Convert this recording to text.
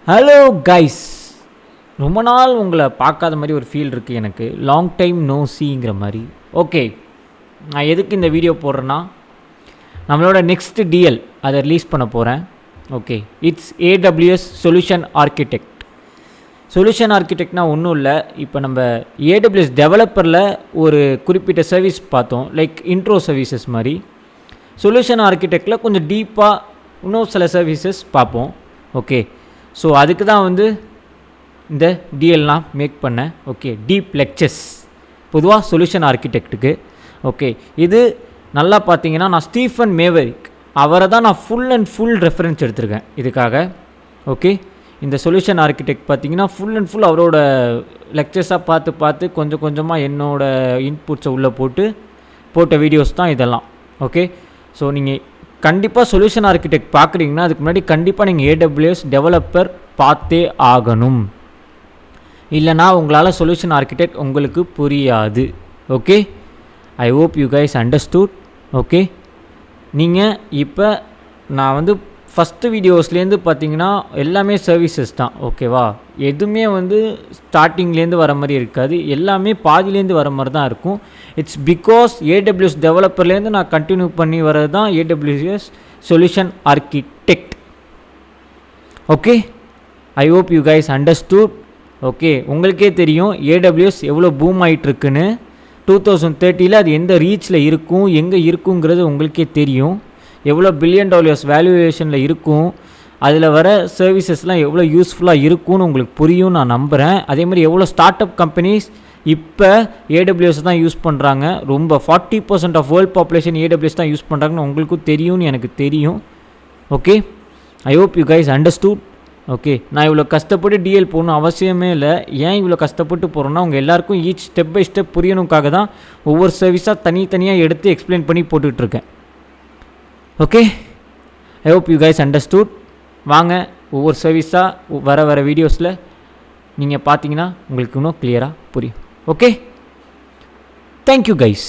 Hello guys, ரொம்ப நாள் உங்களை பார்க்காத மாதிரி ஒரு ஃபீல் இருக்குது எனக்கு. லாங் டைம் நோ சீங்கிற மாதிரி. ஓகே, நான் எதுக்கு இந்த வீடியோ போடுறேன்னா, நம்மளோட நெக்ஸ்ட் டிஎல் அதை ரிலீஸ் பண்ண போகிறேன். Okay, it's AWS solution architect. Solution ஆர்கிடெக்ட்னால் ஒன்றும் இல்லை, இப்போ நம்ம AWS டெவலப்பரில் ஒரு குறிப்பிட்ட சர்வீஸ் பார்த்தோம், லைக் இன்ட்ரோ சர்வீசஸ் மாதிரி. சொல்யூஷன் ஆர்கிடெக்டில் கொஞ்சம் டீப்பாக இன்னும் சில சர்வீசஸ் பார்ப்போம். ஓகே, ஸோ அதுக்கு தான் வந்து இந்த டிஎல்லாம் மேக் பண்ணேன். ஓகே, டீப் லெக்சர்ஸ் பொதுவாக சொல்யூஷன் ஆர்கிடெக்ட்டுக்கு. ஓகே, இது நல்லா பார்த்தீங்கன்னா நான் ஸ்டீஃபன் மேவரிக் அவரை தான் நான் ஃபுல் ரெஃபரன்ஸ் எடுத்திருக்கேன் இதுக்காக. ஓகே, இந்த சொல்யூஷன் ஆர்கிடெக்ட் பார்த்தீங்கன்னா ஃபுல் அண்ட் ஃபுல் அவரோட லெக்சர்ஸாக பார்த்து கொஞ்சம் கொஞ்சமாக என்னோடய இன்புட்ஸை உள்ளே போட்ட வீடியோஸ் தான் இதெல்லாம். ஓகே, ஸோ நீங்கள் கண்டிப்பாக சொல்யூஷன் ஆர்கிடெக்ட் பார்க்குறீங்கன்னா அதுக்கு முன்னாடி கண்டிப்பாக நீங்கள் AWS டெவலப்பர் பார்த்தே ஆகணும், இல்லைனா உங்களால் சொல்யூஷன் ஆர்கிடெக்ட் உங்களுக்கு புரியாது. Okay, I hope you guys understood. Okay, நீங்கள் இப்போ நான் வந்து ஃபஸ்ட்டு வீடியோஸ்லேருந்து பார்த்தீங்கன்னா எல்லாமே சர்வீசஸ் தான். ஓகேவா, எதுவுமே வந்து ஸ்டார்டிங்லேருந்து வர மாதிரி இருக்காது, எல்லாமே பாதிலேருந்து வர மாதிரி தான் இருக்கும். இட்ஸ் பிகாஸ் AWS டெவலப்பர்லேருந்து நான் கண்டினியூ பண்ணி வர்றது தான் AWS solution architect. Okay, I hope you guys understood. Okay, உங்களுக்கே தெரியும் AWS எவ்வளோ பூம் ஆகிட்டுருக்குன்னு. 2030 அது எந்த ரீச்சில் இருக்கும், எங்கே இருக்குங்கிறது உங்களுக்கே தெரியும். எவ்வளோ $1 பில்லியன் வேல்யூவேஷனில் இருக்கும், அதில் வர சர்வீசஸ்லாம் எவ்வளோ யூஸ்ஃபுல்லாக இருக்கும்னு உங்களுக்கு புரியும் நான் நம்புகிறேன். அதே மாதிரி எவ்வளோ ஸ்டார்ட் அப் கம்பெனிஸ் இப்போ AWS தான் யூஸ் பண்ணுறாங்க. ரொம்ப 40% ஆஃப் வேர்ல்ட் பாப்புலேஷன் AWS தான் யூஸ் பண்ணுறாங்கன்னு உங்களுக்கும் தெரியும்னு எனக்கு தெரியும். Okay, I hope you guys understood. Okay, நான் இவ்வளோ கஷ்டப்பட்டு டிஎல் போகணும் அவசியமே இல்லை. ஏன் இவ்வளோ கஷ்டப்பட்டு போகிறோன்னா, உங்கள் எல்லாருக்கும் ஈச் ஸ்டெப் பை ஸ்டெப் புரியணுக்காக தான் ஒவ்வொரு சர்வீஸாக தனித்தனியாக எடுத்து எக்ஸ்பிளைன் பண்ணி போட்டுட்ருக்கேன். Okay, I hope you guys understood. வாங்க ஒவ்வொரு சர்வீஸாக வர வீடியோஸில் நீங்கள் பார்த்தீங்கன்னா உங்களுக்கு இன்னும் கிளியராக புரியும். Okay, thank you guys.